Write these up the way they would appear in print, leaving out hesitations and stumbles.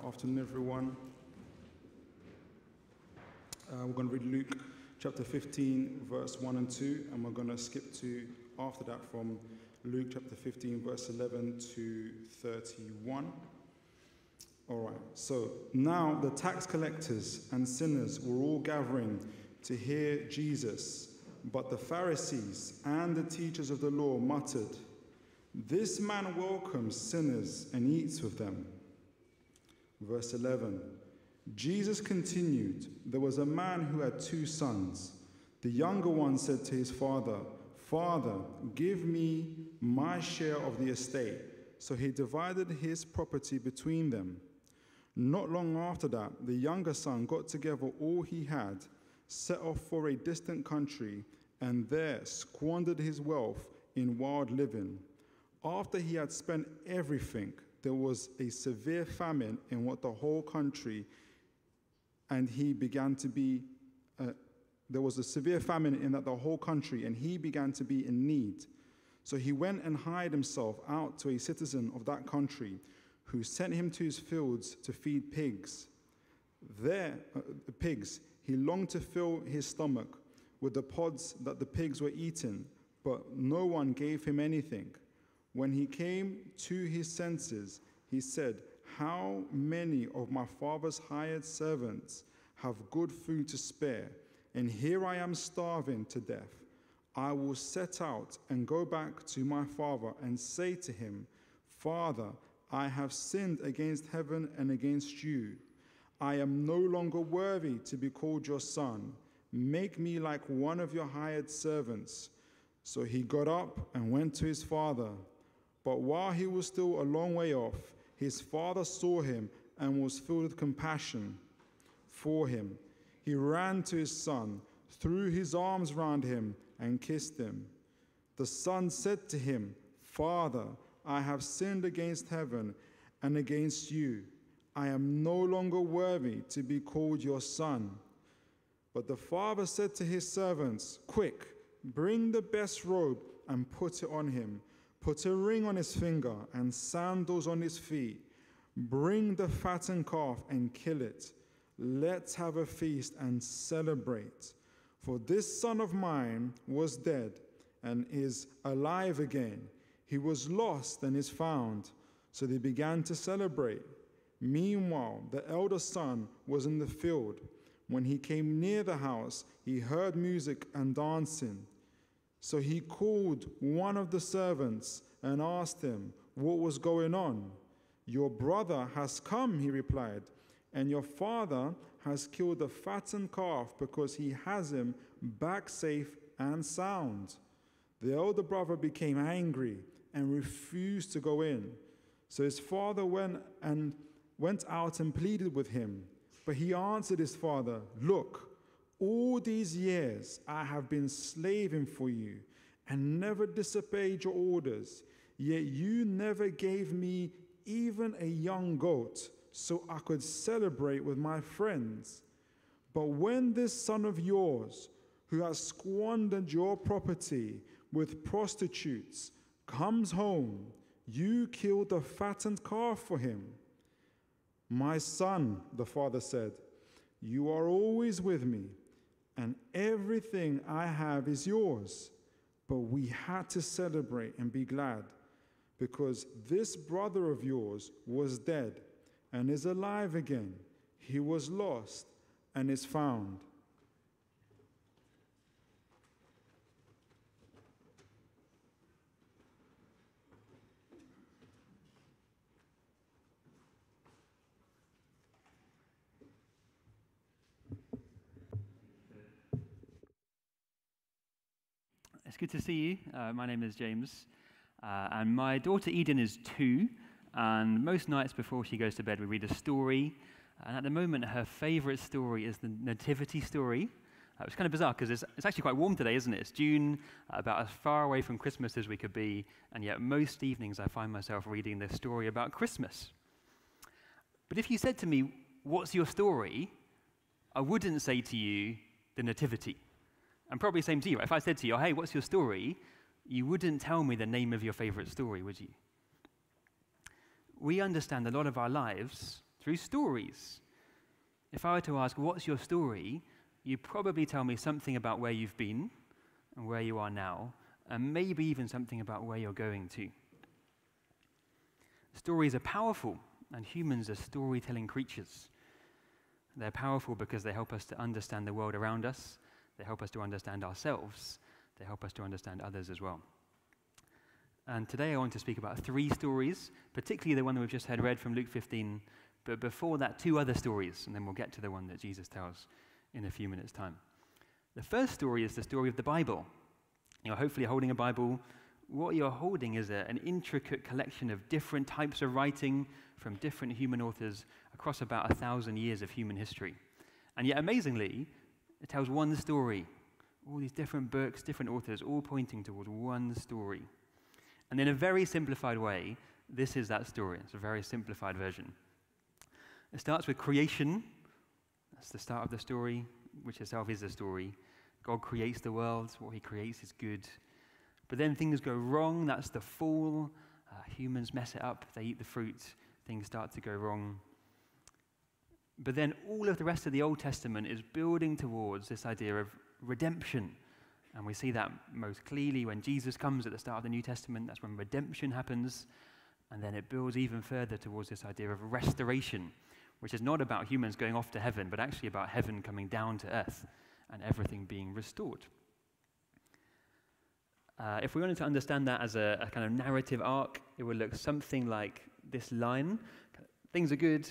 Afternoon, everyone. We're going to read Luke chapter 15, verse 1 and 2, and we're going to skip to, after that, from Luke chapter 15, verse 11 to 31. All right, so now the tax collectors and sinners were all gathering to hear Jesus, but the Pharisees and the teachers of the law muttered, "This man welcomes sinners and eats with them." Verse 11, Jesus continued, "There was a man who had 2 sons. The younger one said to his father, 'Father, give me my share of the estate.' So he divided his property between them. Not long after that, the younger son got together all he had, set off for a distant country, and there squandered his wealth in wild living. After he had spent everything, there was a severe famine in the whole country, and he began to be in need. So he went and hired himself out to a citizen of that country, who sent him to his fields to feed pigs. He longed to fill his stomach with the pods that the pigs were eating, but no one gave him anything. When he came to his senses, he said, 'How many of my father's hired servants have good food to spare, and here I am starving to death? I will set out and go back to my father and say to him, Father, I have sinned against heaven and against you. I am no longer worthy to be called your son. Make me like one of your hired servants.' So he got up and went to his father. But while he was still a long way off, his father saw him and was filled with compassion for him. He ran to his son, threw his arms round him, and kissed him. The son said to him, 'Father, I have sinned against heaven and against you. I am no longer worthy to be called your son.' But the father said to his servants, 'Quick, bring the best robe and put it on him. Put a ring on his finger and sandals on his feet. Bring the fattened calf and kill it. Let's have a feast and celebrate. For this son of mine was dead and is alive again. He was lost and is found.' So they began to celebrate. Meanwhile, the elder son was in the field. When he came near the house, he heard music and dancing. So he called one of the servants and asked him what was going on. 'Your brother has come,' he replied, 'and your father has killed the fattened calf because he has him back safe and sound.' The elder brother became angry and refused to go in. So his father went out and pleaded with him. But he answered his father, 'Look, all these years I have been slaving for you and never disobeyed your orders, yet you never gave me even a young goat so I could celebrate with my friends. But when this son of yours, who has squandered your property with prostitutes, comes home, you killed the fattened calf for him.' 'My son,' the father said, 'you are always with me, and everything I have is yours. But we had to celebrate and be glad, because this brother of yours was dead and is alive again. He was lost and is found.'" It's good to see you. My name is James, and my daughter Eden is 2, and most nights before she goes to bed we read a story, and at the moment her favourite story is the nativity story. It's kind of bizarre because it's actually quite warm today, isn't it? It's June, about as far away from Christmas as we could be, and yet most evenings I find myself reading this story about Christmas. But if you said to me, "What's your story?" I wouldn't say to you, the nativity. And probably same to you. If I said to you, "Hey, what's your story?" you wouldn't tell me the name of your favorite story, would you? We understand a lot of our lives through stories. If I were to ask, what's your story? You'd probably tell me something about where you've been and where you are now, and maybe even something about where you're going to. Stories are powerful, and humans are storytelling creatures. They're powerful because they help us to understand the world around us, they help us to understand ourselves, they help us to understand others as well. And today I want to speak about 3 stories, particularly the one that we've just had read from Luke 15, but before that, 2 other stories, and then we'll get to the one that Jesus tells in a few minutes' time. The first story is the story of the Bible. You're hopefully holding a Bible. What you're holding is an intricate collection of different types of writing from different human authors across about 1,000 years of human history. And yet, amazingly, it tells one story. All these different books, different authors, all pointing towards one story. And in a very simplified way, this is that story. It's a very simplified version. It starts with creation. That's the start of the story, which itself is the story. God creates the world. What he creates is good. But then things go wrong. That's the fall. Humans mess it up. They eat the fruit. Things start to go wrong. But then all of the rest of the Old Testament is building towards this idea of redemption. And we see that most clearly when Jesus comes at the start of the New Testament. That's when redemption happens. And then it builds even further towards this idea of restoration, which is not about humans going off to heaven, but actually about heaven coming down to earth and everything being restored. If we wanted to understand that as a kind of narrative arc, it would look something like this line. Things are good,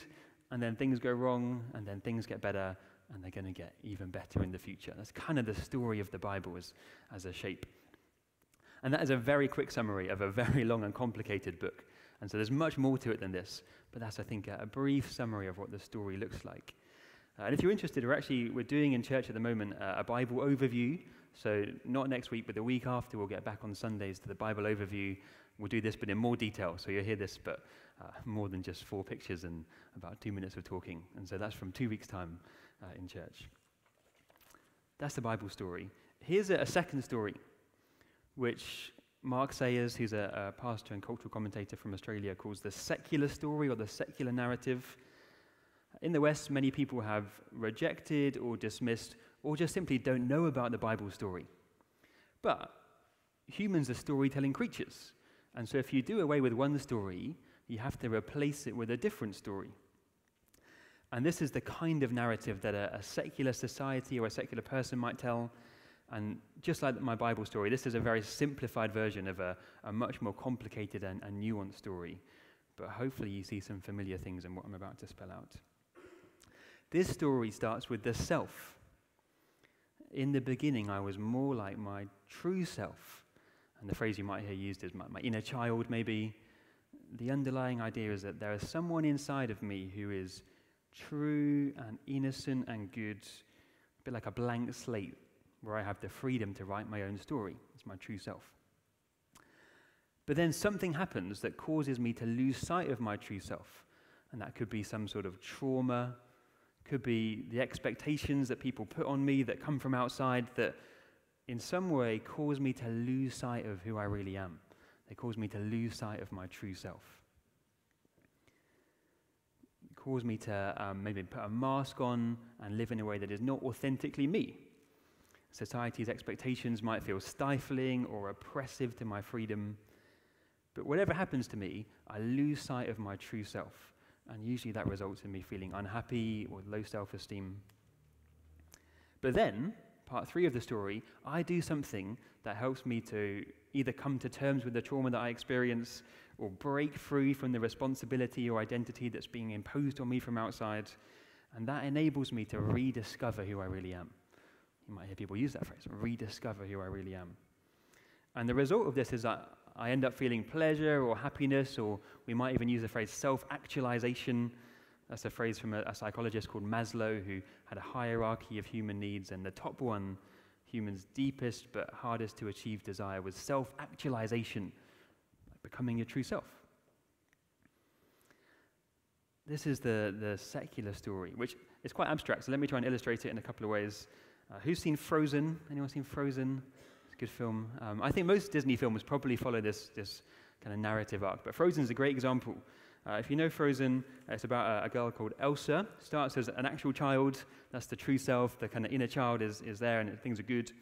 and then things go wrong, and then things get better, and they're going to get even better in the future. That's kind of the story of the Bible as a shape. And that is a very quick summary of a very long and complicated book. And so there's much more to it than this, but that's, I think, a brief summary of what the story looks like. And if you're interested, we're doing in church at the moment a Bible overview. So not next week, but the week after, we'll get back on Sundays to the Bible overview. We'll do this, but in more detail. So you'll hear this, but more than just 4 pictures and about 2 minutes of talking. And so that's from 2 weeks' time in church. That's the Bible story. Here's a second story, which Mark Sayers, who's a pastor and cultural commentator from Australia, calls the secular story or the secular narrative. In the West, many people have rejected or dismissed or just simply don't know about the Bible story. But humans are storytelling creatures. And so if you do away with one story, you have to replace it with a different story. And this is the kind of narrative that a secular society or a secular person might tell. And just like my Bible story, this is a very simplified version of a much more complicated and nuanced story. But hopefully you see some familiar things in what I'm about to spell out. This story starts with the self. In the beginning, I was more like my true self. And the phrase you might hear used is my inner child, maybe. The underlying idea is that there is someone inside of me who is true and innocent and good, a bit like a blank slate, where I have the freedom to write my own story. It's my true self. But then something happens that causes me to lose sight of my true self. And that could be some sort of trauma, could be the expectations that people put on me that come from outside that in some way cause me to lose sight of who I really am. They cause me to lose sight of my true self. It cause me to maybe put a mask on and live in a way that is not authentically me. Society's expectations might feel stifling or oppressive to my freedom. But whatever happens to me, I lose sight of my true self. And usually that results in me feeling unhappy or low self-esteem. But then, part 3 of the story, I do something that helps me to either come to terms with the trauma that I experience or break free from the responsibility or identity that's being imposed on me from outside. And that enables me to rediscover who I really am. You might hear people use that phrase, rediscover who I really am. And the result of this is that I end up feeling pleasure or happiness, or we might even use the phrase self-actualization. That's a phrase from a psychologist called Maslow, who had a hierarchy of human needs, and the top one, humans' deepest but hardest to achieve desire, was self-actualization, like becoming your true self. This is the secular story, which is quite abstract, so let me try and illustrate it in a couple of ways. Who's seen Frozen? Anyone seen Frozen? It's a good film. I think most Disney films probably follow this kind of narrative arc, but Frozen is a great example. If you know Frozen, it's about a girl called Elsa. Starts as an actual child. That's the true self. The kind of inner child is there, and things are good.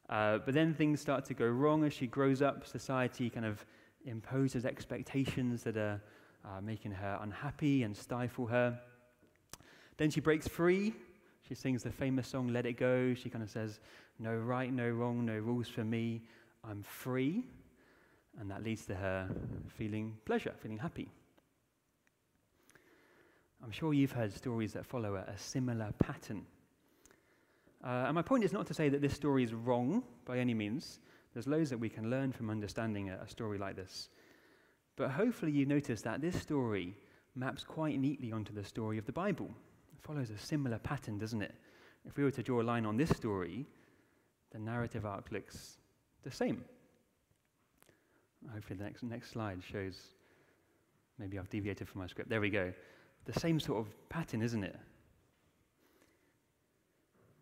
But then things start to go wrong as she grows up. Society kind of imposes expectations that are making her unhappy and stifle her. Then she breaks free. She sings the famous song, Let It Go. She kind of says, no right, no wrong, no rules for me. I'm free. And that leads to her feeling pleasure, feeling happy. I'm sure you've heard stories that follow a similar pattern. And my point is not to say that this story is wrong by any means. There's loads that we can learn from understanding a story like this. But hopefully you notice that this story maps quite neatly onto the story of the Bible. It follows a similar pattern, doesn't it? If we were to draw a line on this story, the narrative arc looks the same. Hopefully the next slide shows, maybe I've deviated from my script. There we go. The same sort of pattern, isn't it?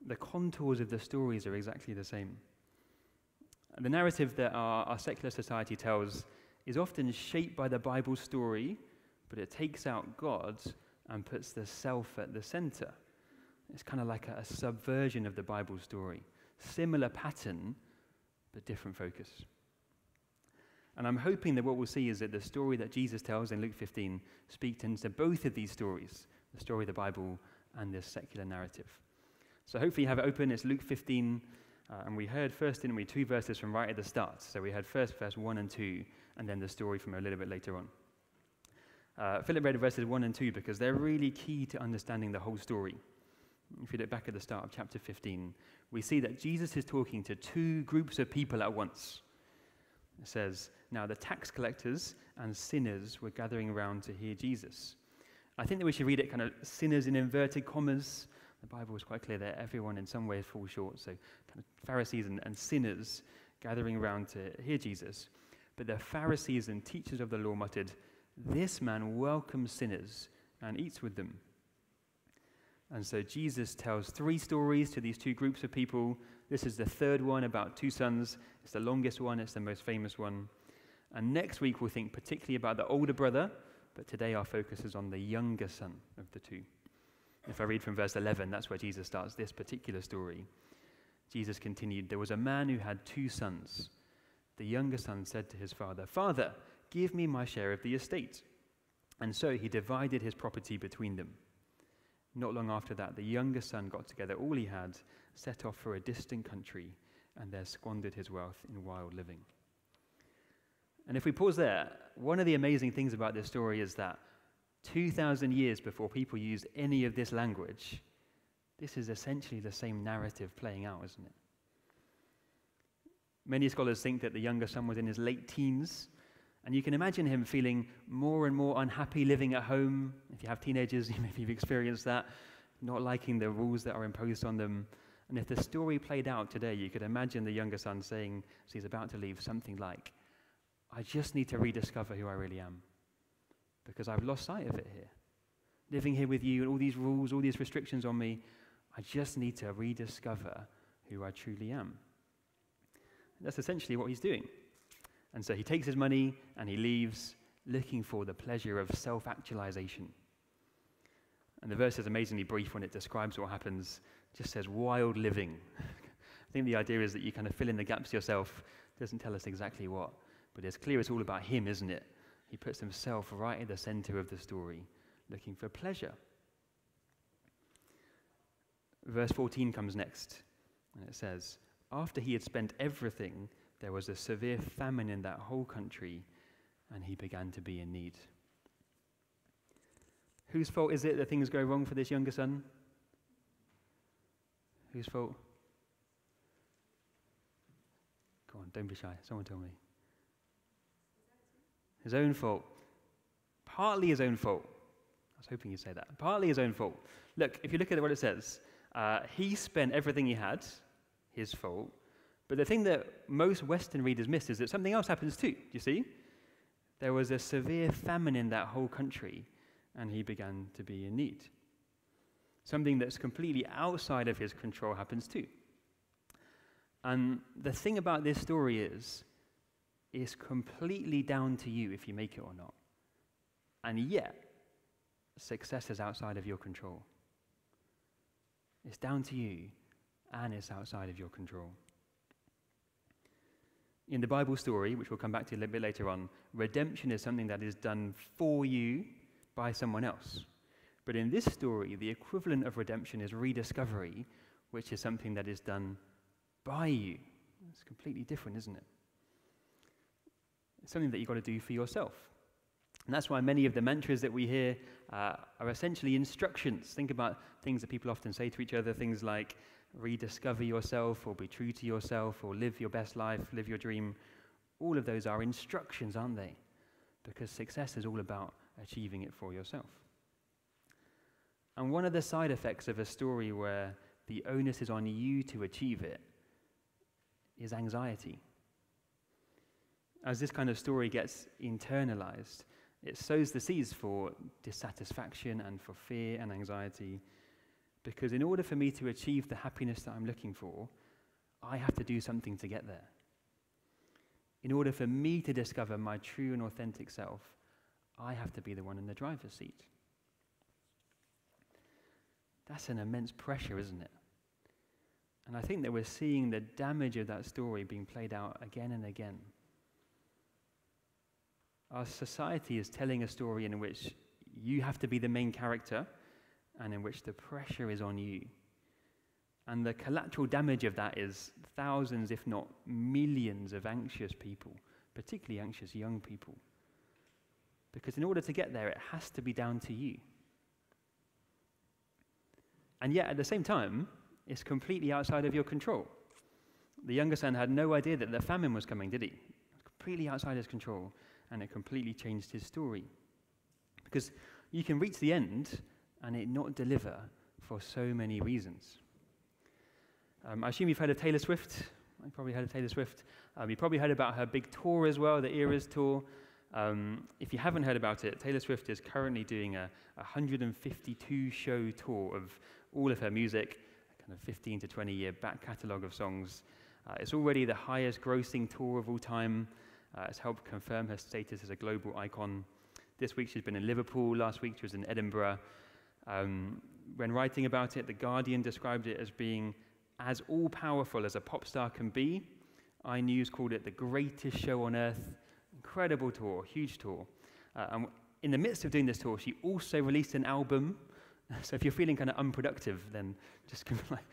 The contours of the stories are exactly the same. The narrative that our secular society tells is often shaped by the Bible story, but it takes out God and puts the self at the center. It's kind of like a subversion of the Bible story. Similar pattern, but different focus. And I'm hoping that what we'll see is that the story that Jesus tells in Luke 15 speaks into both of these stories, the story of the Bible and this secular narrative. So hopefully you have it open. It's Luke 15, and we heard first, didn't we, 2 verses from right at the start. So we heard first verse 1 and 2, and then the story from a little bit later on. Philip read verses 1 and 2 because they're really key to understanding the whole story. If you look back at the start of chapter 15, we see that Jesus is talking to 2 groups of people at once. It says, now the tax collectors and sinners were gathering around to hear Jesus. I think that we should read it kind of sinners in inverted commas. The Bible is quite clear that everyone in some way falls short. So kind of Pharisees and sinners gathering around to hear Jesus. But the Pharisees and teachers of the law muttered, this man welcomes sinners and eats with them. And so Jesus tells 3 stories to these 2 groups of people. This is the 3rd one about 2 sons. It's the longest one. It's the most famous one. And next week we'll think particularly about the older brother, but today our focus is on the younger son of the 2. If I read from verse 11, that's where Jesus starts this particular story. Jesus continued, there was a man who had 2 sons. The younger son said to his father, Father, give me my share of the estate. And so he divided his property between them. Not long after that, the younger son got together all he had, set off for a distant country, and there squandered his wealth in wild living. And if we pause there, one of the amazing things about this story is that 2,000 years before people used any of this language, this is essentially the same narrative playing out, isn't it? Many scholars think that the younger son was in his late teens, and you can imagine him feeling more and more unhappy living at home. If you have teenagers, maybe you've experienced that, not liking the rules that are imposed on them. And if the story played out today, you could imagine the younger son saying, as he's about to leave, something like, I just need to rediscover who I really am, because I've lost sight of it here. Living here with you and all these rules, all these restrictions on me, I just need to rediscover who I truly am. That's essentially what he's doing. And so he takes his money and he leaves looking for the pleasure of self-actualization. And the verse is amazingly brief when it describes what happens. It just says wild living. I think the idea is that you kind of fill in the gaps yourself. It doesn't tell us exactly what, but it's clear it's all about him, isn't it? He puts himself right at the center of the story, looking for pleasure. Verse 14 comes next, and it says, after he had spent everything, there was a severe famine in that whole country, and he began to be in need. Whose fault is it that things go wrong for this younger son? Whose fault? Go on, don't be shy. Someone tell me. His own fault. Partly his own fault. I was hoping you'd say that. Partly his own fault. Look, if you look at what it says, he spent everything he had, his fault. But the thing that most Western readers miss is that something else happens too. Do you see? There was a severe famine in that whole country, and he began to be in need. Something that's completely outside of his control happens too. And the thing about this story is, it's completely down to you if you make it or not. And yet, success is outside of your control. It's down to you, and it's outside of your control. In the Bible story, which we'll come back to a little bit later on, redemption is something that is done for you by someone else. But in this story, the equivalent of redemption is rediscovery, which is something that is done by you. It's completely different, isn't it? It's something that you've got to do for yourself. And that's why many of the mantras that we hear are essentially instructions. Think about things that people often say to each other, things like rediscover yourself, or be true to yourself, or live your best life, live your dream. All of those are instructions, aren't they? Because success is all about achieving it for yourself. And one of the side effects of a story where the onus is on you to achieve it is anxiety. As this kind of story gets internalized, it sows the seeds for dissatisfaction and for fear and anxiety, because in order for me to achieve the happiness that I'm looking for, I have to do something to get there. In order for me to discover my true and authentic self, I have to be the one in the driver's seat. That's an immense pressure, isn't it? And I think that we're seeing the damage of that story being played out again and again. Our society is telling a story in which you have to be the main character, and in which the pressure is on you. And the collateral damage of that is thousands, if not millions, of anxious people, particularly anxious young people. Because in order to get there, it has to be down to you. And yet, at the same time, it's completely outside of your control. The younger son had no idea that the famine was coming, did he? It was completely outside his control, and it completely changed his story. Because you can reach the end and it not deliver for so many reasons. I assume you've heard of Taylor Swift. You probably heard of Taylor Swift. You probably heard about her big tour as well, the Eras tour. If you haven't heard about it, Taylor Swift is currently doing a 152-show tour of all of her music, kind of 15 to 20-year back catalogue of songs. It's already the highest grossing tour of all time. It's helped confirm her status as a global icon. This week she's been in Liverpool. Last week she was in Edinburgh. When writing about it, The Guardian described it as being as all-powerful as a pop star can be. iNews called it the greatest show on earth. Incredible tour, huge tour. And in the midst of doing this tour, she also released an album. So if you're feeling kind of unproductive, then just like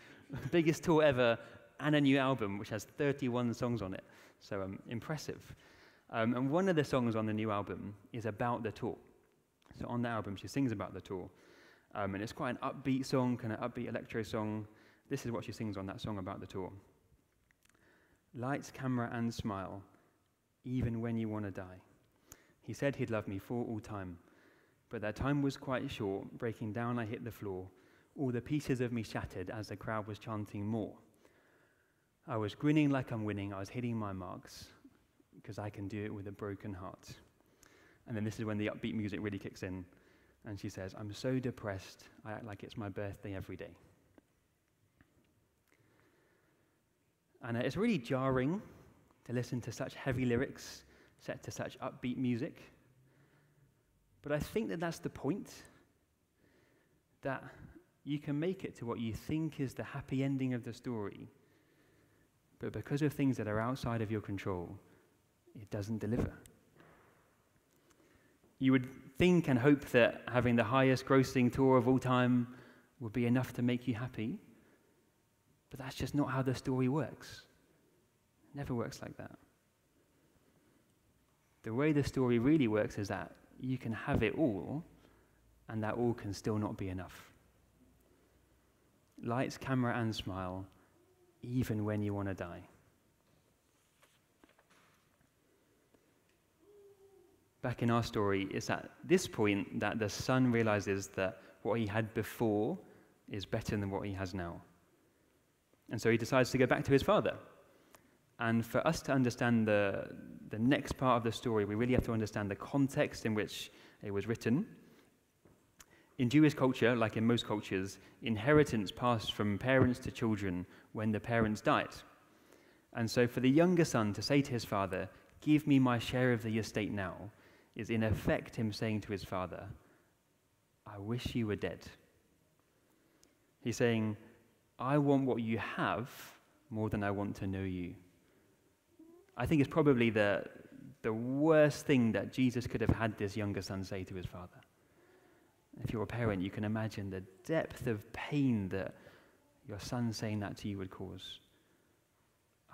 biggest tour ever and a new album, which has 31 songs on it. So impressive. And one of the songs on the new album is about the tour. So on the album, she sings about the tour. And it's quite an upbeat song, kind of upbeat electro song. This is what she sings on that song about the tour. Lights, camera, and smile, even when you want to die. He said he'd love me for all time. But that time was quite short. Breaking down, I hit the floor. All the pieces of me shattered as the crowd was chanting more. I was grinning like I'm winning. I was hitting my marks, because I can do it with a broken heart. And then this is when the upbeat music really kicks in. And she says, I'm so depressed, I act like it's my birthday every day. And it's really jarring to listen to such heavy lyrics set to such upbeat music. But I think that that's the point, that you can make it to what you think is the happy ending of the story, but because of things that are outside of your control, it doesn't deliver. You would think and hope that having the highest grossing tour of all time would be enough to make you happy, but that's just not how the story works. It never works like that. The way the story really works is that you can have it all, and that all can still not be enough. Lights, camera, and smile, even when you want to die. Back in our story, it's at this point that the son realizes that what he had before is better than what he has now. And so he decides to go back to his father. And for us to understand the next part of the story, we really have to understand the context in which it was written. In Jewish culture, like in most cultures, inheritance passed from parents to children when the parents died. And so for the younger son to say to his father, give me my share of the estate now, is in effect him saying to his father, I wish you were dead. He's saying, I want what you have more than I want to know you. I think it's probably the worst thing that Jesus could have had this younger son say to his father. If you're a parent, you can imagine the depth of pain that your son saying that to you would cause.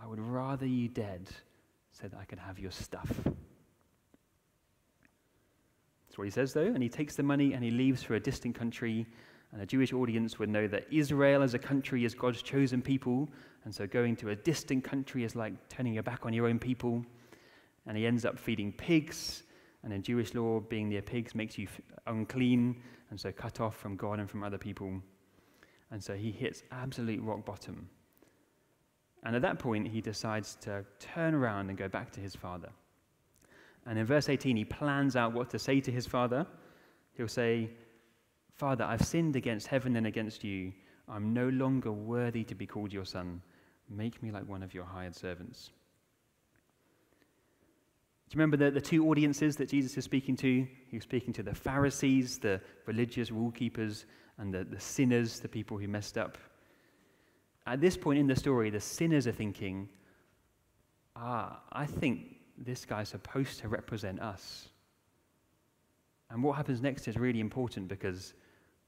I would rather you dead so that I could have your stuff. That's what he says, though, and he takes the money and he leaves for a distant country, and a Jewish audience would know that Israel as a country is God's chosen people, and so going to a distant country is like turning your back on your own people, and he ends up feeding pigs, and in Jewish law, being near pigs makes you unclean, and so cut off from God and from other people, and so he hits absolute rock bottom. And at that point, he decides to turn around and go back to his father. And in verse 18, he plans out what to say to his father. He'll say, Father, I've sinned against heaven and against you. I'm no longer worthy to be called your son. Make me like one of your hired servants. Do you remember the two audiences that Jesus is speaking to? He was speaking to the Pharisees, the religious rule keepers, and the sinners, the people who messed up. At this point in the story, the sinners are thinking, I think this guy's supposed to represent us. And what happens next is really important, because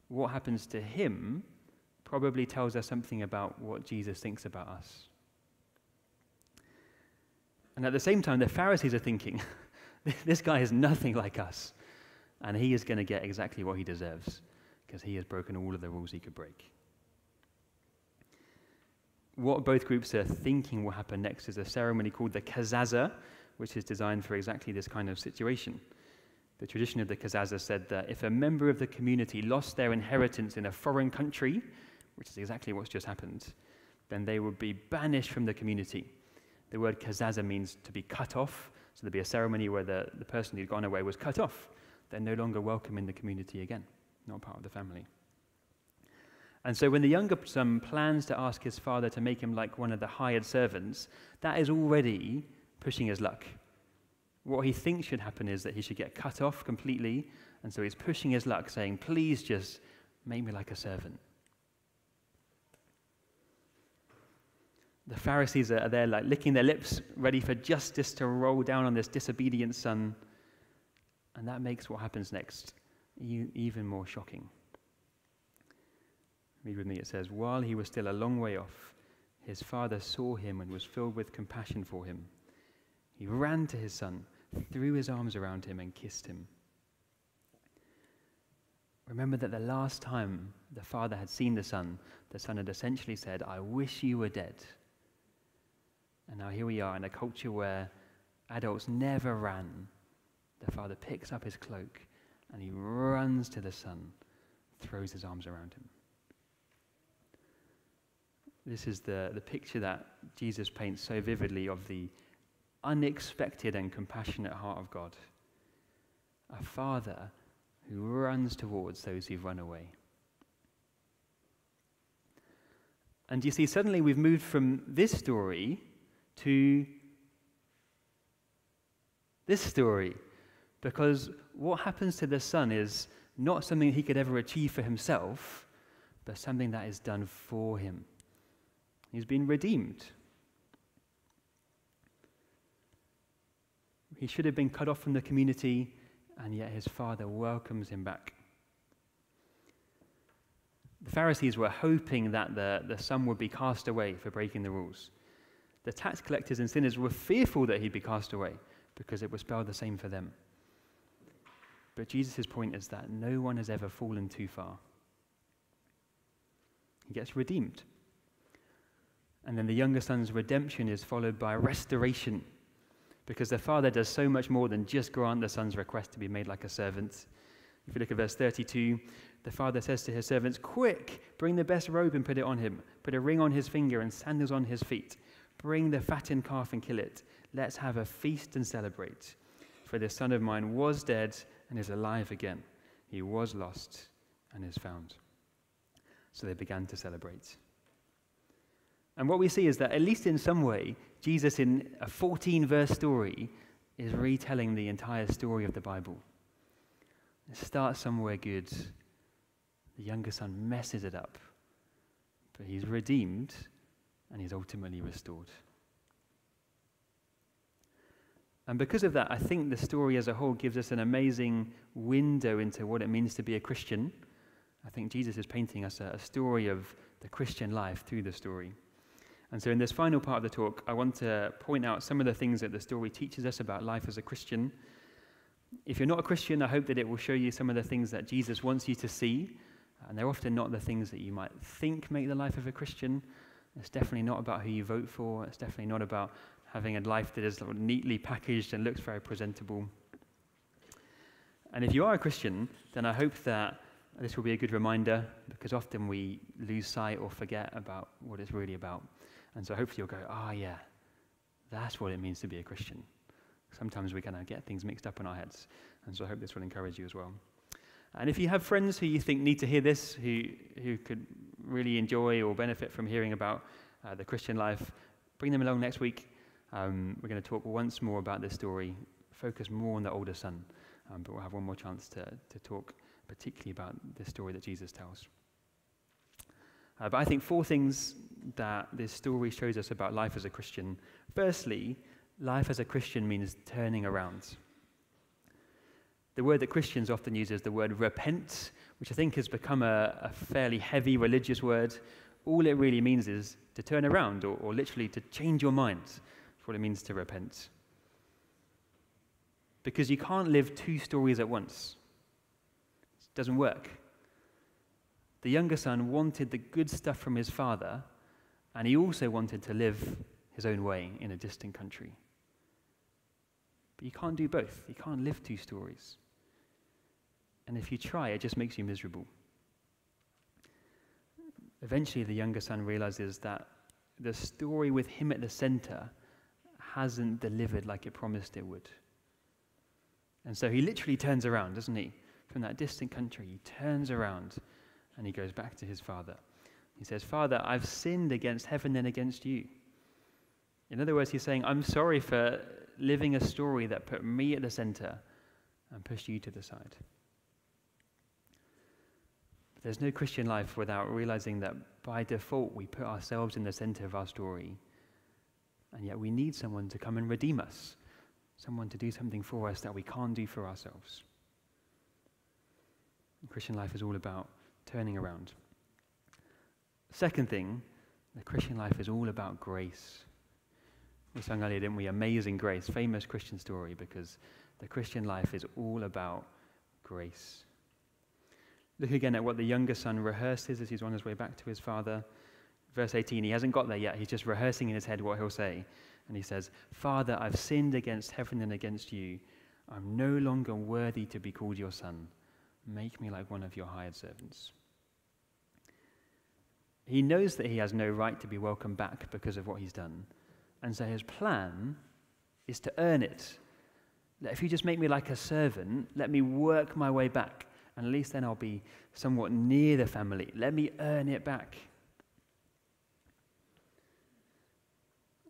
what happens to him probably tells us something about what Jesus thinks about us. And at the same time, the Pharisees are thinking, this guy is nothing like us, and he is going to get exactly what he deserves, because he has broken all of the rules he could break. What both groups are thinking will happen next is a ceremony called the Kazaza, which is designed for exactly this kind of situation. The tradition of the Kazaza said that if a member of the community lost their inheritance in a foreign country, which is exactly what's just happened, then they would be banished from the community. The word Kazaza means to be cut off, so there'd be a ceremony where the person who'd gone away was cut off. They're no longer welcome in the community again, not part of the family. And so when the younger son plans to ask his father to make him like one of the hired servants, that is already pushing his luck. What he thinks should happen is that he should get cut off completely, and so he's pushing his luck, saying, please just make me like a servant. The Pharisees are there like licking their lips, ready for justice to roll down on this disobedient son, and that makes what happens next even more shocking. Read with me, it says, while he was still a long way off, his father saw him and was filled with compassion for him. He ran to his son, threw his arms around him, and kissed him. Remember that the last time the father had seen the son had essentially said, I wish you were dead. And now here we are in a culture where adults never ran. The father picks up his cloak and he runs to the son, throws his arms around him. This is the picture that Jesus paints so vividly of the unexpected and compassionate heart of God. A father who runs towards those who've run away. And you see, suddenly we've moved from this story to this story, because what happens to the son is not something he could ever achieve for himself, but something that is done for him. He's been redeemed. He should have been cut off from the community, and yet his father welcomes him back. The Pharisees were hoping that the son would be cast away for breaking the rules. The tax collectors and sinners were fearful that he'd be cast away because it would spell the same for them. But Jesus' point is that no one has ever fallen too far. He gets redeemed. And then the younger son's redemption is followed by restoration, because the father does so much more than just grant the son's request to be made like a servant. If you look at verse 32, the father says to his servants, quick, bring the best robe and put it on him. Put a ring on his finger and sandals on his feet. Bring the fattened calf and kill it. Let's have a feast and celebrate. For this son of mine was dead and is alive again. He was lost and is found. So they began to celebrate. And what we see is that, at least in some way, Jesus, in a 14-verse story, is retelling the entire story of the Bible. It starts somewhere good. The younger son messes it up, but he's redeemed and he's ultimately restored. And because of that, I think the story as a whole gives us an amazing window into what it means to be a Christian. I think Jesus is painting us a story of the Christian life through the story. And so in this final part of the talk, I want to point out some of the things that the story teaches us about life as a Christian. If you're not a Christian, I hope that it will show you some of the things that Jesus wants you to see. And they're often not the things that you might think make the life of a Christian. It's definitely not about who you vote for. It's definitely not about having a life that is sort of neatly packaged and looks very presentable. And if you are a Christian, then I hope that this will be a good reminder, because often we lose sight or forget about what it's really about. And so hopefully you'll go, yeah, that's what it means to be a Christian. Sometimes we kind of get things mixed up in our heads. And so I hope this will encourage you as well. And if you have friends who you think need to hear this, who could really enjoy or benefit from hearing about the Christian life, bring them along next week. We're going to talk once more about this story, focus more on the older son, but we'll have one more chance to talk particularly about this story that Jesus tells. But I think 4 things that this story shows us about life as a Christian. Firstly, life as a Christian means turning around. The word that Christians often use is the word repent, which I think has become a fairly heavy religious word. All it really means is to turn around, or literally to change your mind. That's what it means to repent. Because you can't live 2 stories at once. It doesn't work. The younger son wanted the good stuff from his father, and he also wanted to live his own way in a distant country. But you can't do both. You can't live 2 stories. And if you try, it just makes you miserable. Eventually, the younger son realizes that the story with him at the center hasn't delivered like it promised it would. And so he literally turns around, doesn't he? From that distant country, he turns around and he goes back to his father. He says, "Father, I've sinned against heaven and against you." In other words, he's saying, I'm sorry for living a story that put me at the center and pushed you to the side. But there's no Christian life without realizing that by default we put ourselves in the center of our story, and yet we need someone to come and redeem us, someone to do something for us that we can't do for ourselves. Christian life is all about turning around. Second thing, the Christian life is all about grace. We sang earlier, didn't we? Amazing Grace, famous Christian story, because the Christian life is all about grace. Look again at what the younger son rehearses as he's on his way back to his father. Verse 18, he hasn't got there yet. He's just rehearsing in his head what he'll say. And he says, "Father, I've sinned against heaven and against you. I'm no longer worthy to be called your son. Make me like one of your hired servants." He knows that he has no right to be welcomed back because of what he's done. And so his plan is to earn it. If you just make me like a servant, let me work my way back, and at least then I'll be somewhat near the family. Let me earn it back.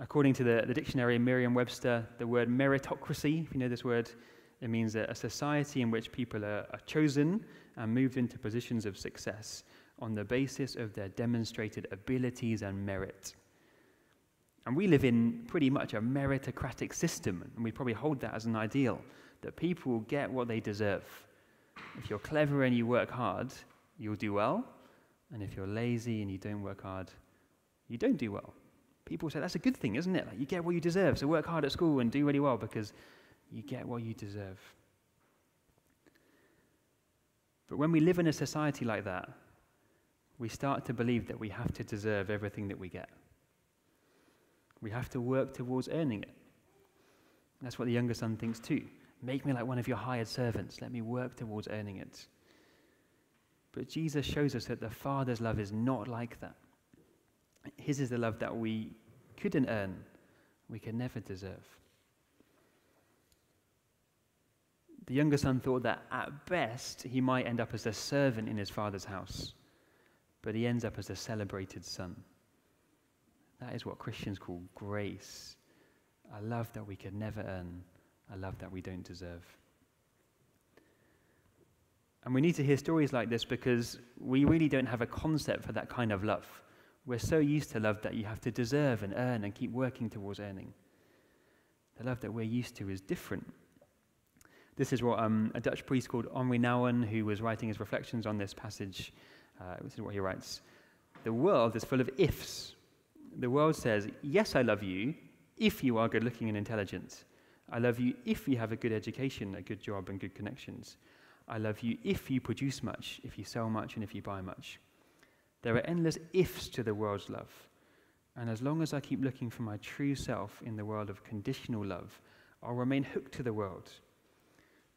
According to the dictionary Merriam-Webster, the word meritocracy, if you know this word, it means a society in which people are chosen and moved into positions of success on the basis of their demonstrated abilities and merit. And we live in pretty much a meritocratic system, and we probably hold that as an ideal, that people get what they deserve. If you're clever and you work hard, you'll do well, and if you're lazy and you don't work hard, you don't do well. People say that's a good thing, isn't it? Like, you get what you deserve, so work hard at school and do really well because you get what you deserve. But when we live in a society like that, we start to believe that we have to deserve everything that we get. We have to work towards earning it. That's what the younger son thinks too. Make me like one of your hired servants. Let me work towards earning it. But Jesus shows us that the Father's love is not like that. His is the love that we couldn't earn, we can never deserve. The younger son thought that at best he might end up as a servant in his father's house, but he ends up as a celebrated son. That is what Christians call grace, a love that we could never earn, a love that we don't deserve. And we need to hear stories like this because we really don't have a concept for that kind of love. We're so used to love that you have to deserve and earn and keep working towards earning. The love that we're used to is different. This is what a Dutch priest called Henri Nouwen, who was writing his reflections on this passage, this is what he writes. The world is full of ifs. The world says, yes, I love you if you are good looking and intelligent. I love you if you have a good education, a good job and good connections. I love you if you produce much, if you sell much and if you buy much. There are endless ifs to the world's love. And as long as I keep looking for my true self in the world of conditional love, I'll remain hooked to the world.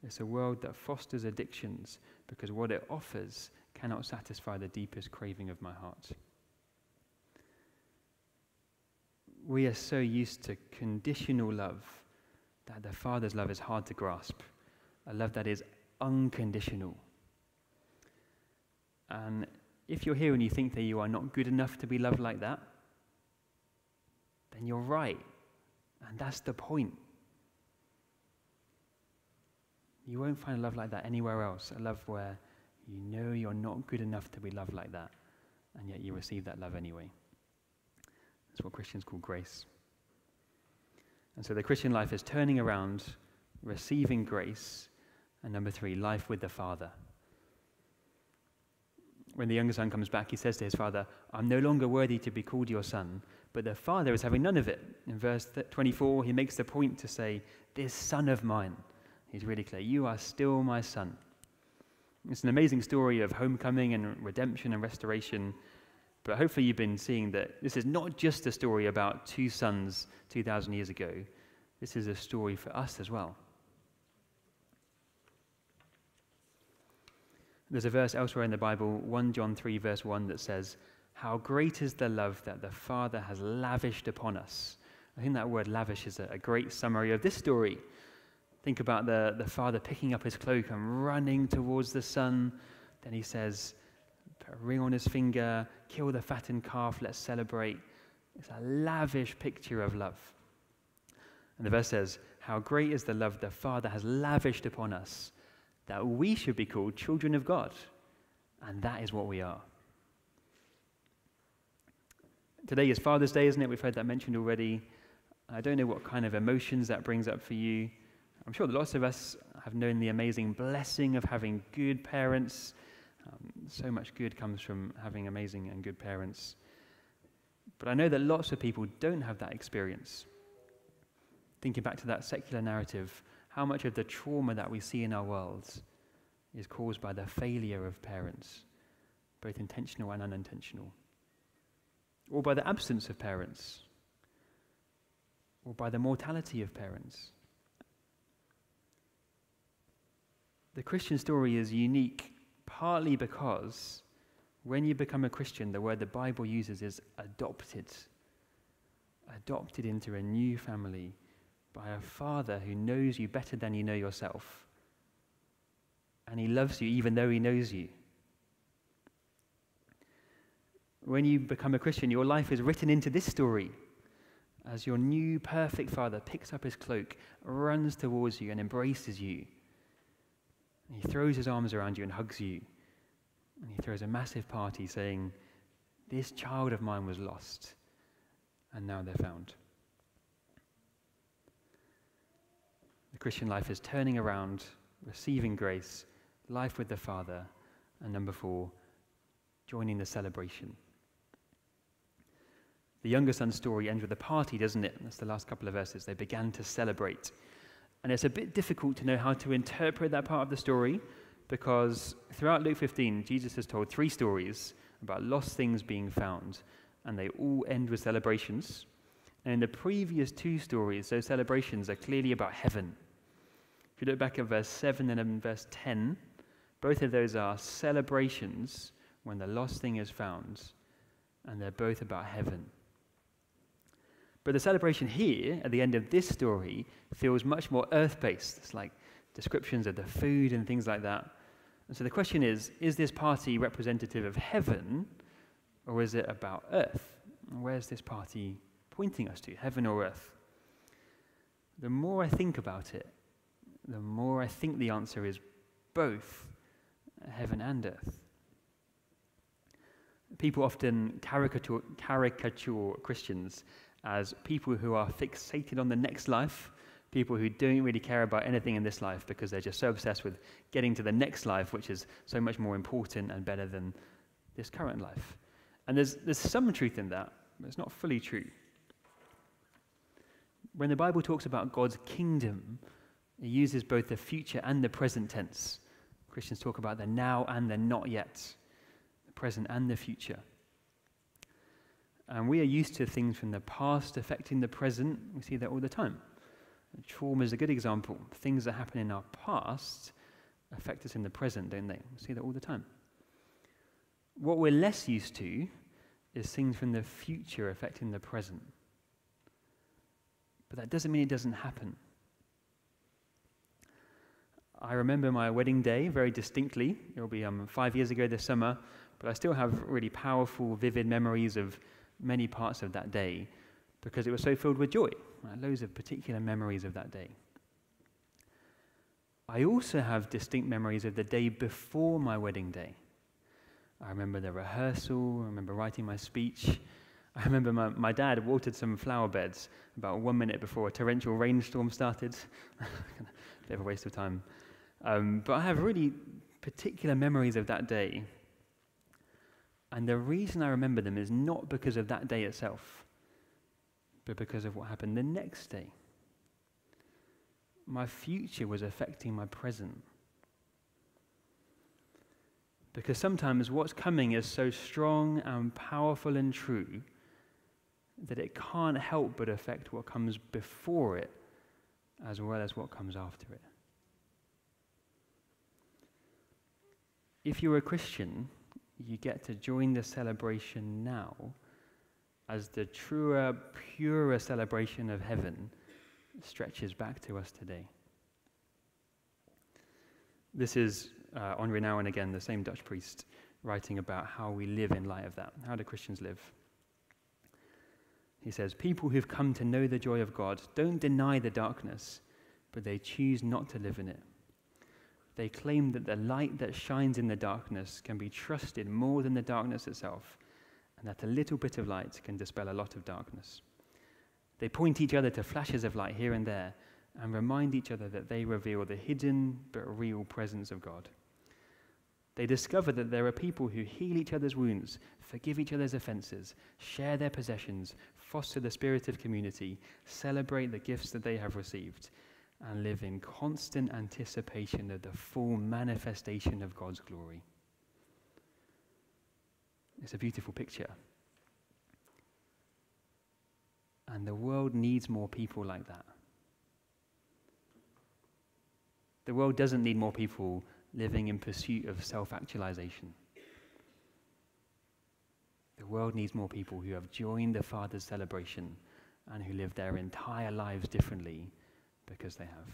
It's a world that fosters addictions because what it offers cannot satisfy the deepest craving of my heart. We are so used to conditional love that the Father's love is hard to grasp, a love that is unconditional. And if you're here and you think that you are not good enough to be loved like that, then you're right. And that's the point. You won't find a love like that anywhere else, a love where you know you're not good enough to be loved like that, and yet you receive that love anyway. That's what Christians call grace. And so the Christian life is turning around, receiving grace, and number 3, life with the Father. When the younger son comes back, he says to his father, I'm no longer worthy to be called your son, but the father is having none of it. In verse 24, he makes the point to say, this son of mine. He's really clear, you are still my son. It's an amazing story of homecoming and redemption and restoration, but hopefully you've been seeing that this is not just a story about 2 sons 2,000 years ago. This is a story for us as well. There's a verse elsewhere in the Bible, 1 John 3 verse 1, that says, how great is the love that the Father has lavished upon us. I think that word lavish is a great summary of this story. Think about the father picking up his cloak and running towards the son. Then he says, put a ring on his finger, kill the fattened calf, let's celebrate. It's a lavish picture of love. And the verse says, how great is the love the Father has lavished upon us, that we should be called children of God. And that is what we are. Today is Father's Day, isn't it? We've heard that mentioned already. I don't know what kind of emotions that brings up for you. I'm sure that lots of us have known the amazing blessing of having good parents. So much good comes from having amazing and good parents. But I know that lots of people don't have that experience. Thinking back to that secular narrative, how much of the trauma that we see in our world is caused by the failure of parents, both intentional and unintentional, or by the absence of parents, or by the mortality of parents. The Christian story is unique partly because when you become a Christian, the word the Bible uses is adopted. Adopted into a new family by a Father who knows you better than you know yourself. And he loves you even though he knows you. When you become a Christian, your life is written into this story as your new perfect Father picks up his cloak, runs towards you and embraces you. And he throws his arms around you and hugs you. And he throws a massive party saying, this child of mine was lost, and now they're found. The Christian life is turning around, receiving grace, life with the Father, and number 4, joining the celebration. The younger son's story ends with a party, doesn't it? That's the last couple of verses. They began to celebrate. And it's a bit difficult to know how to interpret that part of the story because throughout Luke 15, Jesus has told 3 stories about lost things being found, and they all end with celebrations. And in the previous 2 stories, those celebrations are clearly about heaven. If you look back at verse 7 and in verse 10, both of those are celebrations when the lost thing is found, and they're both about heaven. But the celebration here, at the end of this story, feels much more earth-based. It's like descriptions of the food and things like that. And so the question is this party representative of heaven, or is it about earth? Where's this party pointing us to, heaven or earth? The more I think about it, the more I think the answer is both heaven and earth. People often caricature Christians as people who are fixated on the next life, people who don't really care about anything in this life because they're just so obsessed with getting to the next life, which is so much more important and better than this current life. And there's some truth in that, but it's not fully true. When the Bible talks about God's kingdom, it uses both the future and the present tense. Christians talk about the now and the not yet, the present and the future. And we are used to things from the past affecting the present. We see that all the time. Trauma is a good example. Things that happen in our past affect us in the present, don't they? We see that all the time. What we're less used to is things from the future affecting the present. But that doesn't mean it doesn't happen. I remember my wedding day very distinctly. It'll be 5 years ago this summer, but I still have really powerful, vivid memories of many parts of that day because it was so filled with joy. Loads of particular memories of that day. I also have distinct memories of the day before my wedding day. I remember the rehearsal, I remember writing my speech. I remember my dad watered some flower beds about 1 minute before a torrential rainstorm started. Bit of a waste of time. But I have really particular memories of that day. And the reason I remember them is not because of that day itself, but because of what happened the next day. My future was affecting my present. Because sometimes what's coming is so strong and powerful and true that it can't help but affect what comes before it as well as what comes after it. If you're a Christian, you get to join the celebration now as the truer, purer celebration of heaven stretches back to us today. This is Henri Nouwen again, the same Dutch priest, writing about how we live in light of that. How do Christians live? He says, people who've come to know the joy of God don't deny the darkness, but they choose not to live in it. They claim that the light that shines in the darkness can be trusted more than the darkness itself, and that a little bit of light can dispel a lot of darkness. They point each other to flashes of light here and there, and remind each other that they reveal the hidden but real presence of God. They discover that there are people who heal each other's wounds, forgive each other's offenses, share their possessions, foster the spirit of community, celebrate the gifts that they have received, and live in constant anticipation of the full manifestation of God's glory. It's a beautiful picture. And the world needs more people like that. The world doesn't need more people living in pursuit of self-actualization. The world needs more people who have joined the Father's celebration and who live their entire lives differently because they have.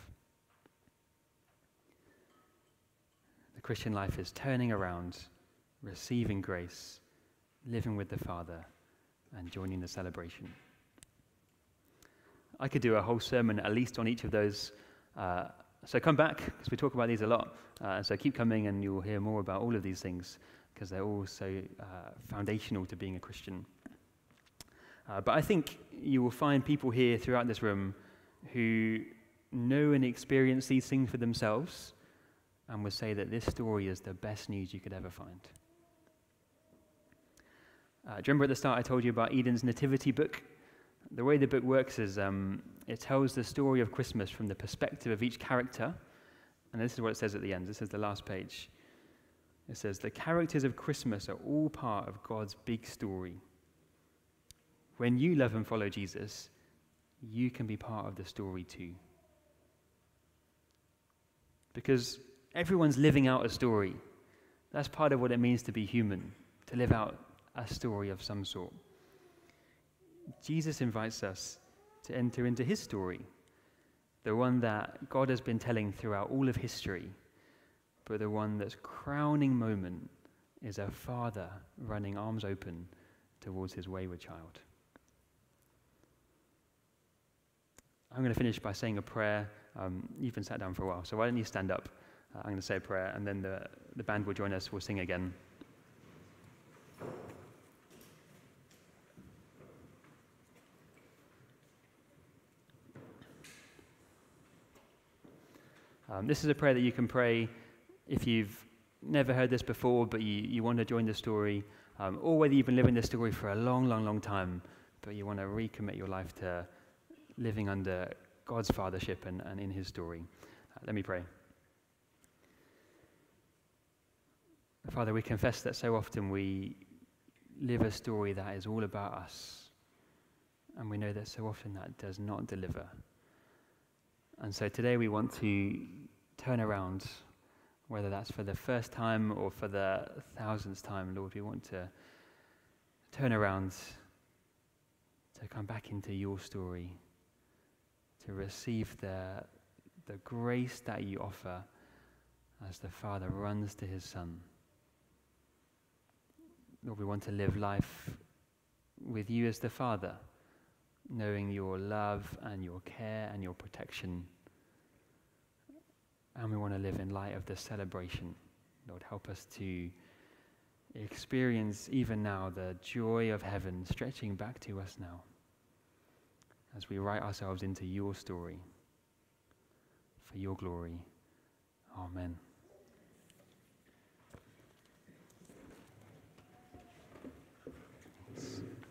The Christian life is turning around, receiving grace, living with the Father, and joining the celebration. I could do a whole sermon at least on each of those. So come back, because we talk about these a lot. So keep coming and you'll hear more about all of these things, because they're all so foundational to being a Christian. But I think you will find people here throughout this room who know and experience these things for themselves and would say that this story is the best news you could ever find. Do you remember at the start I told you about Eden's nativity book? The way the book works is it tells the story of Christmas from the perspective of each character. And this is what it says at the end. This is the last page. It says, the characters of Christmas are all part of God's big story. When you love and follow Jesus, you can be part of the story too. Because everyone's living out a story. That's part of what it means to be human, to live out a story of some sort. Jesus invites us to enter into his story, the one that God has been telling throughout all of history, but the one that's crowning moment is a father running arms open towards his wayward child. I'm going to finish by saying a prayer You've been sat down for a while, so why don't you stand up? I'm going to say a prayer, and then the band will join us. We'll sing again. This is a prayer that you can pray if you've never heard this before, but you want to join the story, or whether you've been living this story for a long, long, long time, but you want to recommit your life to living under God's fathership and in his story. Let me pray. Father, we confess that so often we live a story that is all about us, and we know that so often that does not deliver. And so today we want to turn around, whether that's for the first time or for the 1000th time, Lord. We want to turn around, to come back into your story, to receive the grace that you offer as the Father runs to his Son. Lord, we want to live life with you as the Father, knowing your love and your care and your protection. And we want to live in light of the celebration. Lord, help us to experience even now the joy of heaven stretching back to us now as we write ourselves into your story for your glory. Amen.